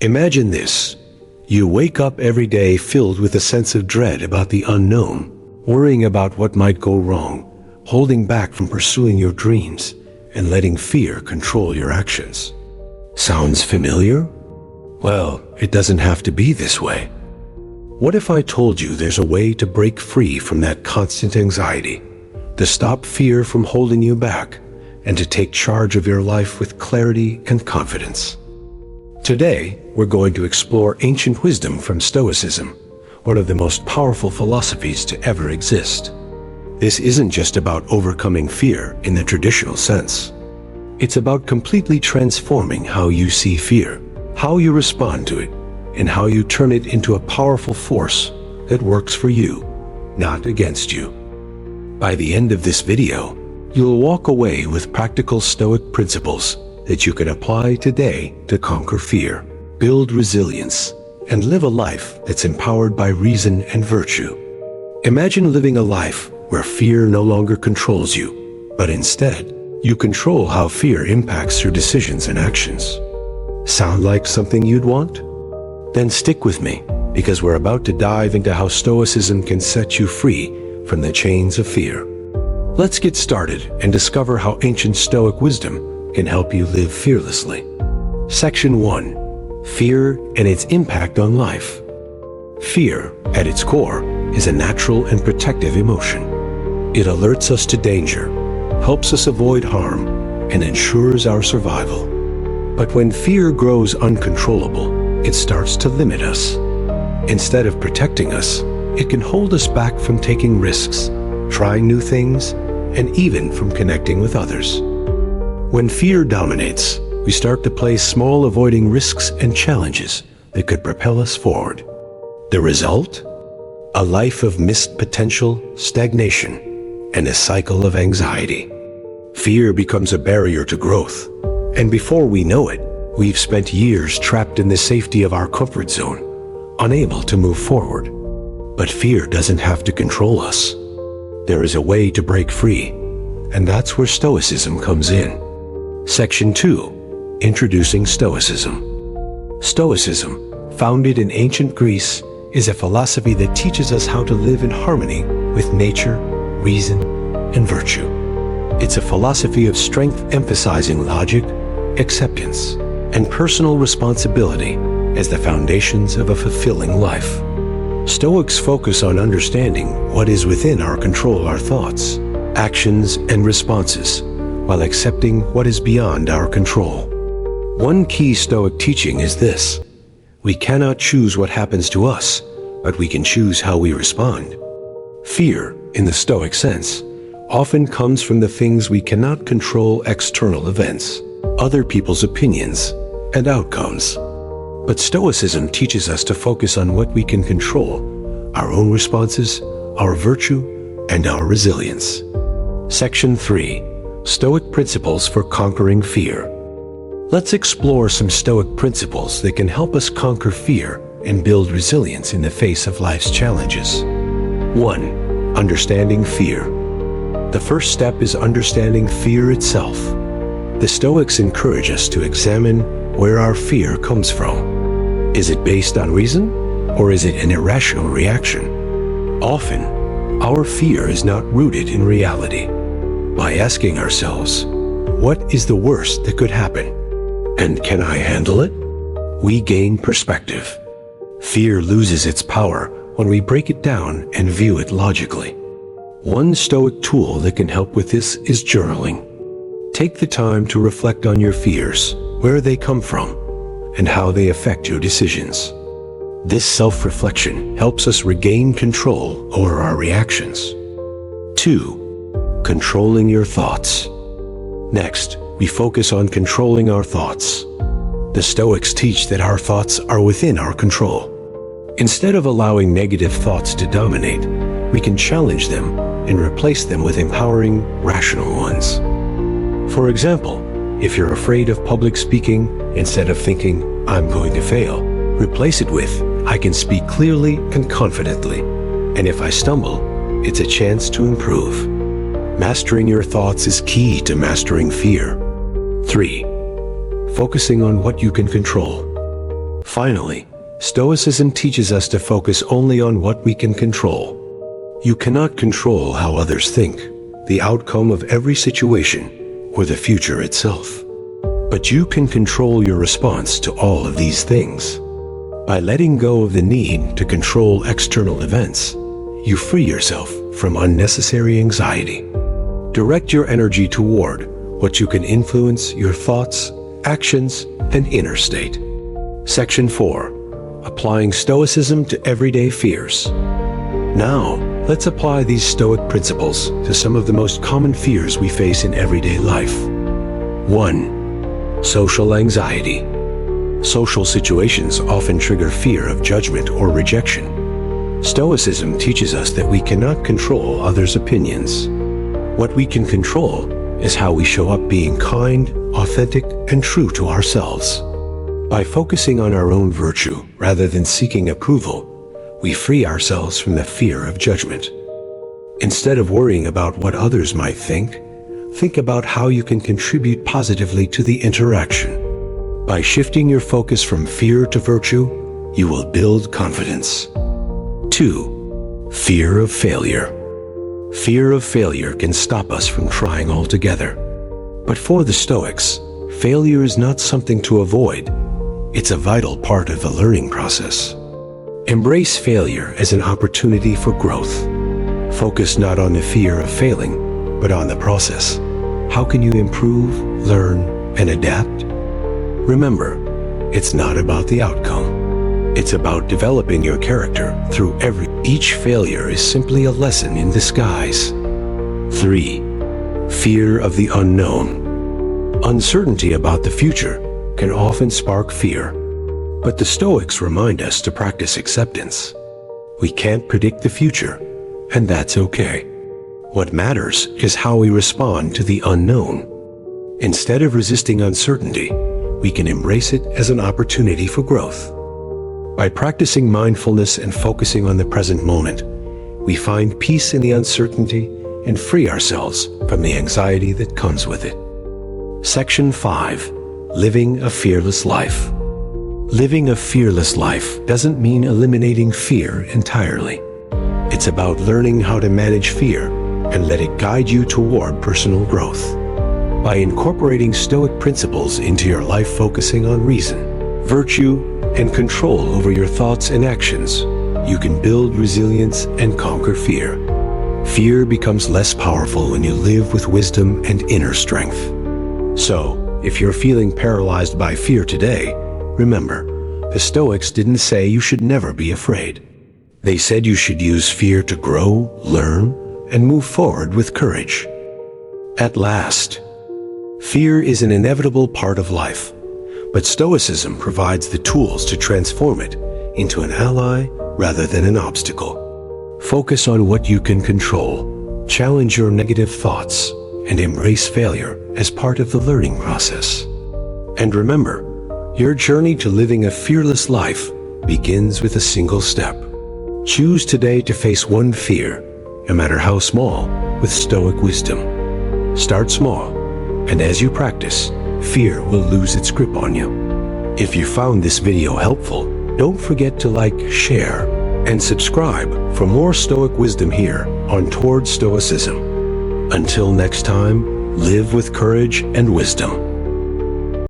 Imagine this. You wake up every day filled with a sense of dread about the unknown, worrying about what might go wrong, holding back from pursuing your dreams, and letting fear control your actions. Sounds familiar? Well, it doesn't have to be this way. What if I told you there's a way to break free from that constant anxiety, to stop fear from holding you back, and to take charge of your life with clarity and confidence? Today, we're going to explore ancient wisdom from Stoicism, one of the most powerful philosophies to ever exist. This isn't just about overcoming fear in the traditional sense. It's about completely transforming how you see fear, how you respond to it, and how you turn it into a powerful force that works for you, not against you. By the end of this video, you'll walk away with practical Stoic principles that you can apply today to conquer fear, build resilience, and live a life that's empowered by reason and virtue. Imagine living a life where fear no longer controls you, but instead, you control how fear impacts your decisions and actions. Sound like something you'd want? Then stick with me, because we're about to dive into how Stoicism can set you free from the chains of fear. Let's get started and discover how ancient Stoic wisdom can help you live fearlessly. Section 1. Fear and its impact on life. Fear, at its core, is a natural and protective emotion. It alerts us to danger, helps us avoid harm, and ensures our survival. But when fear grows uncontrollable, it starts to limit us. Instead of protecting us, it can hold us back from taking risks, trying new things, and even from connecting with others. When fear dominates, we start to play small, avoiding risks and challenges that could propel us forward. The result? A life of missed potential, stagnation, and a cycle of anxiety. Fear becomes a barrier to growth, and before we know it, we've spent years trapped in the safety of our comfort zone, unable to move forward. But fear doesn't have to control us. There is a way to break free, and that's where Stoicism comes in. Section 2. Introducing Stoicism. Stoicism, founded in ancient Greece, is a philosophy that teaches us how to live in harmony with nature, reason, and virtue. It's a philosophy of strength, emphasizing logic, acceptance, and personal responsibility as the foundations of a fulfilling life. Stoics focus on understanding what is within our control, our thoughts, actions, and responses, while accepting what is beyond our control. One key Stoic teaching is this: we cannot choose what happens to us, but we can choose how we respond. Fear, in the Stoic sense, often comes from the things we cannot control: external events, other people's opinions, and outcomes. But Stoicism teaches us to focus on what we can control: our own responses, our virtue, and our resilience. Section 3. Stoic principles for conquering fear. Let's explore some Stoic principles that can help us conquer fear and build resilience in the face of life's challenges. 1. Understanding fear. The first step is understanding fear itself. The Stoics encourage us to examine where our fear comes from. Is it based on reason, or is it an irrational reaction? Often, our fear is not rooted in reality. By asking ourselves, what is the worst that could happen? And can I handle it? We gain perspective. Fear loses its power when we break it down and view it logically. One Stoic tool that can help with this is journaling. Take the time to reflect on your fears, where they come from, and how they affect your decisions. This self-reflection helps us regain control over our reactions. 2. Controlling your thoughts. Next, we focus on controlling our thoughts. The Stoics teach that our thoughts are within our control. Instead of allowing negative thoughts to dominate, we can challenge them and replace them with empowering, rational ones. For example, if you're afraid of public speaking, instead of thinking, "I'm going to fail," replace it with, "I can speak clearly and confidently, and if I stumble, it's a chance to improve." Mastering your thoughts is key to mastering fear. 3. Focusing on what you can control. Finally, Stoicism teaches us to focus only on what we can control. You cannot control how others think, the outcome of every situation, or the future itself. But you can control your response to all of these things. By letting go of the need to control external events, you free yourself from unnecessary anxiety. Direct your energy toward what you can influence: your thoughts, actions, and inner state. Section 4. Applying Stoicism to everyday fears. Now, let's apply these Stoic principles to some of the most common fears we face in everyday life. 1. Social anxiety. Social situations often trigger fear of judgment or rejection. Stoicism teaches us that we cannot control others' opinions. What we can control is how we show up, being kind, authentic, and true to ourselves. By focusing on our own virtue rather than seeking approval, we free ourselves from the fear of judgment. Instead of worrying about what others might think about how you can contribute positively to the interaction. By shifting your focus from fear to virtue, you will build confidence. 2. Fear of failure. Fear of failure can stop us from trying altogether. But for the Stoics, failure is not something to avoid. It's a vital part of the learning process. Embrace failure as an opportunity for growth. Focus not on the fear of failing, but on the process. How can you improve, learn, and adapt? Remember, it's not about the outcome. It's about developing your character through each failure is simply a lesson in disguise. 3. Fear of the unknown. Uncertainty about the future can often spark fear, but the Stoics remind us to practice acceptance. We can't predict the future, and that's okay. What matters is how we respond to the unknown. Instead of resisting uncertainty, we can embrace it as an opportunity for growth. By practicing mindfulness and focusing on the present moment, we find peace in the uncertainty and free ourselves from the anxiety that comes with it. Section 5. Living a fearless life. Living a fearless life doesn't mean eliminating fear entirely. It's about learning how to manage fear and let it guide you toward personal growth. By incorporating Stoic principles into your life, focusing on reason, virtue, and control over your thoughts and actions, you can build resilience and conquer fear. Fear becomes less powerful when you live with wisdom and inner strength. So, if you're feeling paralyzed by fear today, remember, the Stoics didn't say you should never be afraid. They said you should use fear to grow, learn, and move forward with courage. At last, fear is an inevitable part of life, but Stoicism provides the tools to transform it into an ally rather than an obstacle. Focus on what you can control, challenge your negative thoughts, and embrace failure as part of the learning process. And remember, your journey to living a fearless life begins with a single step. Choose today to face one fear, no matter how small, with Stoic wisdom. Start small, and as you practice, fear will lose its grip on you. If you found this video helpful, don't forget to like, share, and subscribe for more Stoic wisdom here on Toward Stoicism. Until next time, live with courage and wisdom.